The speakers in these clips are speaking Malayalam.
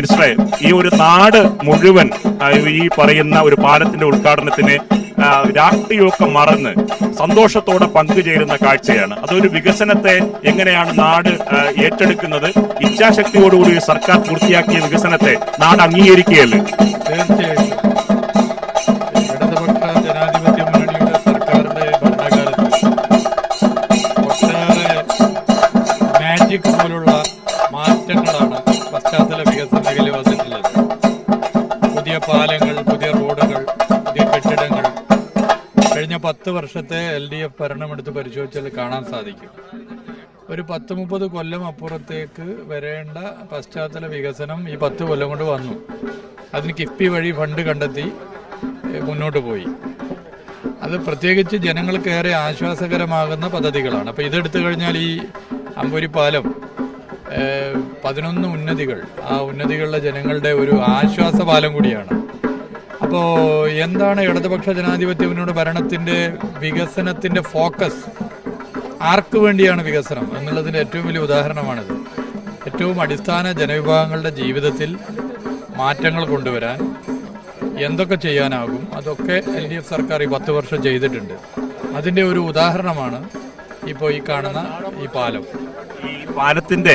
മിനിസ്റ്ററെ, ഈ ഒരു നാട് മുഴുവൻ ഈ പറയുന്ന ഒരു പാലത്തിന്റെ ഉദ്ഘാടനത്തിന് രാഷ്ട്രീയമൊക്കെ മറന്ന് സന്തോഷത്തോടെ പങ്കുചേരുന്ന കാഴ്ചയാണ്. അതൊരു വികസനത്തെ എങ്ങനെയാണ് നാട് ഏറ്റെടുക്കുന്നത്? ഇച്ഛാശക്തിയോടുകൂടി സർക്കാർ പൂർത്തിയാക്കിയ വികസനത്തെ നാട് അംഗീകരിക്കുകയല്ലേ? തീർച്ചയായിട്ടും ഇടതുപക്ഷ ജനാധിപത്യ മുന്നണിയുടെ സർക്കാരിന്റെ ഭരണകാലത്ത് ഒട്ടേറെ മാജിക് പോലുള്ള മാറ്റങ്ങളാണ് പശ്ചാത്തല വികസന മേഖലയിൽ വന്നിട്ടുള്ളത്. പുതിയ പാലങ്ങൾ, പുതിയ റോഡുകൾ, പുതിയ കെട്ടിടങ്ങൾ കഴിഞ്ഞ 10 വർഷത്തെ LDF ഭരണമെടുത്ത് പരിശോധിച്ചാൽ കാണാൻ സാധിക്കും. ഒരു 10-30 കൊല്ലം അപ്പുറത്തേക്ക് വരേണ്ട പശ്ചാത്തല വികസനം ഈ 10 കൊല്ലം കൊണ്ട് വന്നു. അതിന് കിഫ്ബി വഴി ഫണ്ട് കണ്ടെത്തി മുന്നോട്ട് പോയി. അത് പ്രത്യേകിച്ച് ജനങ്ങൾക്കേറെ ആശ്വാസകരമാകുന്ന പദ്ധതികളാണ്. അപ്പോൾ ഇതെടുത്തു കഴിഞ്ഞാൽ ഈ അമ്പൂരി പാലം 11 ഉന്നതികൾ, ആ ഉന്നതികളിലെ ജനങ്ങളുടെ ഒരു ആശ്വാസ പാലം കൂടിയാണ്. അപ്പോൾ എന്താണ് ഇടതുപക്ഷ ജനാധിപത്യ മുന്നണി ഭരണത്തിൻ്റെ വികസനത്തിൻ്റെ ഫോക്കസ്? ആർക്ക് വേണ്ടിയാണ് വികസനം എന്നുള്ളതിൻ്റെ ഏറ്റവും വലിയ ഉദാഹരണമാണിത്. ഏറ്റവും അടിസ്ഥാന ജനവിഭാഗങ്ങളുടെ ജീവിതത്തിൽ മാറ്റങ്ങൾ കൊണ്ടുവരാൻ എന്തൊക്കെ ചെയ്യാനാകും അതൊക്കെ LDF സർക്കാർ ഈ 10 വർഷം ചെയ്തിട്ടുണ്ട്. അതിൻ്റെ ഒരു ഉദാഹരണമാണ് ഇപ്പോൾ ഈ കാണുന്ന ഈ പാലം. ഈ പാലത്തിന്റെ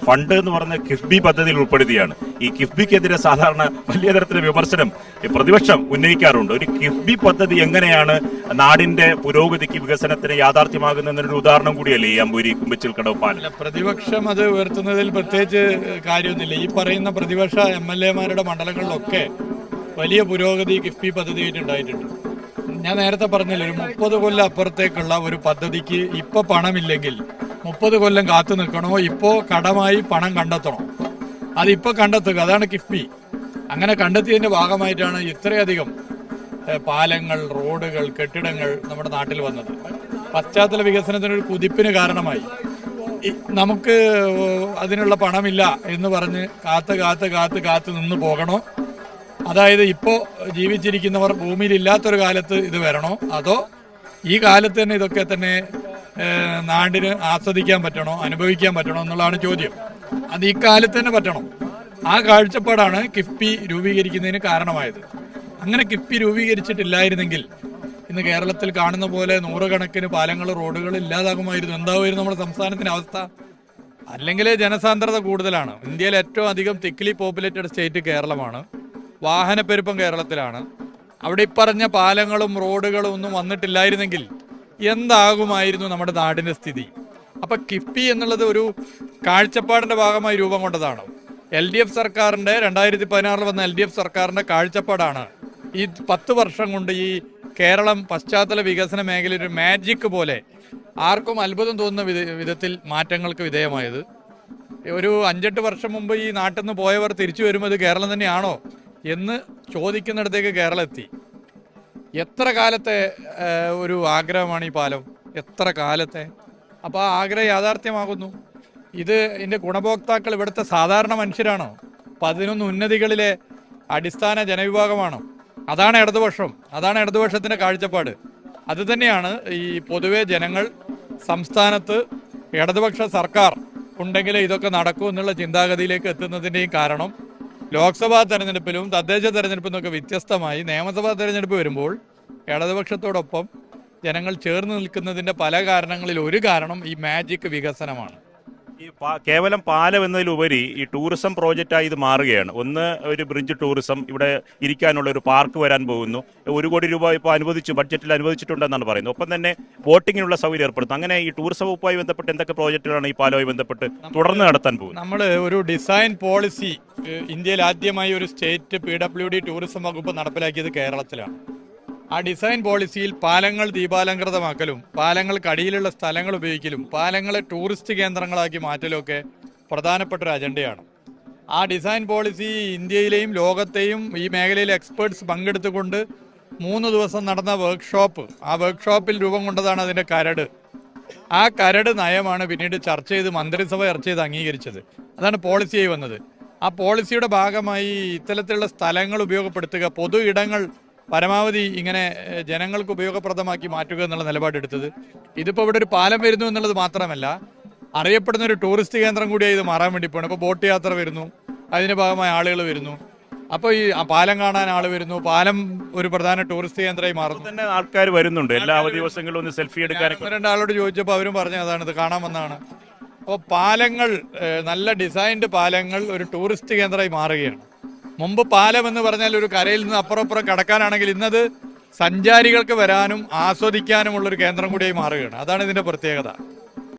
ഫണ്ട് എന്ന് പറഞ്ഞ കിഫ്ബി പദ്ധതിയിൽ ഉൾപ്പെടുത്തിയാണ്. ഈ കിഫ്ബിക്കെതിരെ സാധാരണ വലിയ തരത്തിലുള്ള വിമർശനം പ്രതിപക്ഷം ഉന്നയിക്കാറുണ്ട്. ഒരു കിഫ്ബി പദ്ധതി എങ്ങനെയാണ് നാടിന്റെ പുരോഗതിക്ക്, വികസനത്തിന് യാഥാർത്ഥ്യമാകുന്നതിനൊരു ഉദാഹരണം കൂടിയല്ലേ ഈ അമ്പൂരി കുമ്പിച്ചിൽ കടവ് പാലം? പ്രതിപക്ഷം അത് ഉയർത്തുന്നതിൽ പ്രത്യേകിച്ച് കാര്യമൊന്നുമില്ല. ഈ പറയുന്ന പ്രതിപക്ഷ MLA-മാരുടെ മണ്ഡലങ്ങളിലൊക്കെ വലിയ പുരോഗതി കിഫ്ബി പദ്ധതിയായിട്ട് ഉണ്ടായിട്ടുണ്ട്. ഞാൻ നേരത്തെ പറഞ്ഞില്ല, ഒരു 30 കൊല്ലം അപ്പുറത്തേക്കുള്ള ഒരു പദ്ധതിക്ക് ഇപ്പൊ പണമില്ലെങ്കിൽ 30 കൊല്ലം കാത്തു നിൽക്കണോ, ഇപ്പോ കടമായി പണം കണ്ടെത്തണോ? അതിപ്പോ കണ്ടെത്തുക, അതാണ് കിഫ്ബി. അങ്ങനെ കണ്ടെത്തിയതിന്റെ ഭാഗമായിട്ടാണ് ഇത്രയധികം പാലങ്ങൾ, റോഡുകൾ, കെട്ടിടങ്ങൾ നമ്മുടെ നാട്ടിൽ വന്നത്. പശ്ചാത്തല വികസനത്തിനൊരു കുതിപ്പിന് കാരണമായി. നമുക്ക് അതിനുള്ള പണമില്ല എന്ന് പറഞ്ഞ് കാത്ത് നിന്ന് പോകണോ? അതായത് ഇപ്പോൾ ജീവിച്ചിരിക്കുന്നവർ ഭൂമിയിലില്ലാത്തൊരു കാലത്ത് ഇത് വരണോ, അതോ ഈ കാലത്ത് തന്നെ ഇതൊക്കെ തന്നെ നാടിന് ആസ്വദിക്കാൻ പറ്റണോ, അനുഭവിക്കാൻ പറ്റണോ എന്നുള്ളതാണ് ചോദ്യം. അത് ഈ കാലത്ത് തന്നെ പറ്റണം. ആ കാഴ്ചപ്പാടാണ് കിഫ്ബി രൂപീകരിക്കുന്നതിന് കാരണമായത്. അങ്ങനെ കിഫ്ബി രൂപീകരിച്ചിട്ടില്ലായിരുന്നെങ്കിൽ ഇന്ന് കേരളത്തിൽ കാണുന്ന പോലെ 100 കണക്കിന് പാലങ്ങൾ, റോഡുകൾ ഇല്ലാതാകുമായിരുന്നു. എന്താവുമായിരുന്നു നമ്മുടെ സംസ്ഥാനത്തിന്റെ അവസ്ഥ? അല്ലെങ്കിൽ ജനസാന്ദ്രത കൂടുതലാണ്. ഇന്ത്യയിൽ ഏറ്റവും അധികം തിക്ലി പോപ്പുലേറ്റഡ് സ്റ്റേറ്റ് കേരളമാണ്. വാഹനപ്പെരുപ്പം കേരളത്തിലാണ്. അവിടെ ഇപ്പറഞ്ഞ പാലങ്ങളും റോഡുകളും ഒന്നും വന്നിട്ടില്ലായിരുന്നെങ്കിൽ എന്താകുമായിരുന്നു നമ്മുടെ നാടിന്റെ സ്ഥിതി? അപ്പൊ കിഫ്ബി എന്നുള്ളത് ഒരു കാഴ്ചപ്പാടിന്റെ ഭാഗമായി രൂപം കൊണ്ടതാണ്. LDF സർക്കാരിന്റെ 2016 വന്ന LDF സർക്കാരിന്റെ കാഴ്ചപ്പാടാണ് ഈ 10 വർഷം കൊണ്ട് ഈ കേരളം പശ്ചാത്തല വികസന മേഖലയിൽ ഒരു മാജിക് പോലെ ആർക്കും അത്ഭുതം തോന്നുന്ന വിധത്തിൽ മാറ്റങ്ങൾക്ക് വിധേയമായത്. ഒരു 5-8 വർഷം മുമ്പ് ഈ നാട്ടിൽ നിന്ന് പോയവർ തിരിച്ചു വരുമ്പോൾ ഇത് കേരളം തന്നെയാണോ എന്ന് ചോദിക്കുന്നിടത്തേക്ക് കേരളം എത്തി. എത്ര കാലത്തെ ഒരു ആഗ്രഹമാണ് ഈ പാലം, എത്ര കാലത്തെ. അപ്പോൾ ആ ആഗ്രഹം യാഥാർത്ഥ്യമാകുന്നു. ഇതിൻ്റെ ഗുണഭോക്താക്കൾ ഇവിടുത്തെ സാധാരണ മനുഷ്യരാണോ? 11 ഉന്നതികളിലെ അടിസ്ഥാന ജനവിഭാഗമാണോ? അതാണ് ഇടതുപക്ഷം, അതാണ് ഇടതുപക്ഷത്തിൻ്റെ കാഴ്ചപ്പാട്. അത് തന്നെയാണ് ഈ പൊതുവെ ജനങ്ങൾ സംസ്ഥാനത്ത് ഇടതുപക്ഷ സർക്കാർ ഉണ്ടെങ്കിലേ ഇതൊക്കെ നടക്കൂ എന്നുള്ള ചിന്താഗതിയിലേക്ക് എത്തുന്നതിൻ്റെയും കാരണം. ലോക്സഭാ തെരഞ്ഞെടുപ്പിലും തദ്ദേശ തെരഞ്ഞെടുപ്പിൽ നിന്നൊക്കെ വ്യത്യസ്തമായി നിയമസഭാ തെരഞ്ഞെടുപ്പ് വരുമ്പോൾ ഇടതുപക്ഷത്തോടൊപ്പം ജനങ്ങൾ ചേർന്ന് നിൽക്കുന്നതിൻ്റെ പല കാരണങ്ങളിൽ ഒരു കാരണം ഈ മാജിക് വികസനമാണ്. ഈ കേവലം പാലം എന്നതിലുപരി ഈ ടൂറിസം പ്രോജക്റ്റായി ഇത് മാറുകയാണ്. ഒന്ന്, ഒരു ബ്രിഡ്ജ് ടൂറിസം, ഇവിടെ ഇരിക്കാനുള്ള ഒരു പാർക്ക് വരാൻ പോകുന്നു. 1 കോടി രൂപ ഇപ്പോൾ ബഡ്ജറ്റിൽ അനുവദിച്ചിട്ടുണ്ടെന്നാണ് പറയുന്നത്. ഒപ്പം തന്നെ ബോട്ടിങ്ങിനുള്ള സൗകര്യം ഏർപ്പെടുത്തും. അങ്ങനെ ഈ ടൂറിസം വകുപ്പുമായി ബന്ധപ്പെട്ട് എന്തൊക്കെ പ്രോജക്റ്റുകളാണ് ഈ പാലവുമായി ബന്ധപ്പെട്ട് തുടർന്ന് നടത്താൻ പോകുന്നത്? നമ്മൾ ഒരു ഡിസൈൻ പോളിസി ഇന്ത്യയിൽ ആദ്യമായി ഒരു സ്റ്റേറ്റ് PWD ടൂറിസം വകുപ്പ് നടപ്പിലാക്കിയത് കേരളത്തിലാണ്. ആ ഡിസൈൻ പോളിസിയിൽ പാലങ്ങൾ ദീപാലങ്കൃതമാക്കലും പാലങ്ങൾക്കടിയിലുള്ള സ്ഥലങ്ങൾ ഉപയോഗിക്കലും പാലങ്ങളെ ടൂറിസ്റ്റ് കേന്ദ്രങ്ങളാക്കി മാറ്റലും ഒക്കെ പ്രധാനപ്പെട്ട ഒരു അജണ്ടയാണ്. ആ ഡിസൈൻ പോളിസി ഇന്ത്യയിലെയും ലോകത്തെയും ഈ മേഖലയിലെ എക്സ്പേർട്സ് പങ്കെടുത്തുകൊണ്ട് 3 ദിവസം നടന്ന വർക്ക്ഷോപ്പ്, ആ വർക്ക്ഷോപ്പിൽ രൂപം കൊണ്ടതാണ് അതിൻ്റെ കരട്. ആ കരട് നയമാണ് പിന്നീട് ചർച്ച ചെയ്ത് മന്ത്രിസഭ ചർച്ച ചെയ്ത് അംഗീകരിച്ചത്. അതാണ് പോളിസിയായി വന്നത്. ആ പോളിസിയുടെ ഭാഗമായി ഇത്തരത്തിലുള്ള സ്ഥലങ്ങൾ ഉപയോഗപ്പെടുത്തുക, പൊതു ഇടങ്ങൾ പരമാവധി ഇങ്ങനെ ജനങ്ങൾക്ക് ഉപയോഗപ്രദമാക്കി മാറ്റുക എന്നുള്ള നിലപാടെടുത്തത്. ഇതിപ്പോൾ ഇവിടെ ഒരു പാലം വരുന്നു എന്നുള്ളത് മാത്രമല്ല, അറിയപ്പെടുന്ന ഒരു ടൂറിസ്റ്റ് കേന്ദ്രം കൂടിയായി ഇത് മാറാൻ വേണ്ടി പോകണം. ഇപ്പോൾ ബോട്ട് യാത്ര വരുന്നു, അതിന്റെ ഭാഗമായി ആളുകൾ വരുന്നു. അപ്പോൾ ഈ പാലം കാണാൻ ആൾ വരുന്നു, പാലം ഒരു പ്രധാന ടൂറിസ്റ്റ് കേന്ദ്രമായി മാറുന്നു. തന്നെ ആൾക്കാർ വരുന്നുണ്ട് എല്ലാ അവധി ദിവസങ്ങളിലും ഒന്ന് സെൽഫി എടുക്കാനൊക്കെ. രണ്ടാളോട് ചോദിച്ചപ്പോൾ അവരും പറഞ്ഞ അതാണ്, ഇത് കാണാൻ വന്നതാണ്. അപ്പോൾ പാലങ്ങൾ, നല്ല ഡിസൈൻഡ് പാലങ്ങൾ ഒരു ടൂറിസ്റ്റ് കേന്ദ്രമായി മാറുകയാണ്. മുമ്പ് പാലം എന്ന് പറഞ്ഞാൽ ഒരു കരയിൽ നിന്ന് അപ്പുറം കടക്കാനാണെങ്കിൽ ഇന്നത് സഞ്ചാരികൾക്ക് വരാനും ആസ്വദിക്കാനുമുള്ളൊരു കേന്ദ്രം കൂടിയായി മാറുകയാണ്. അതാണ് ഇതിന്റെ പ്രത്യേകത.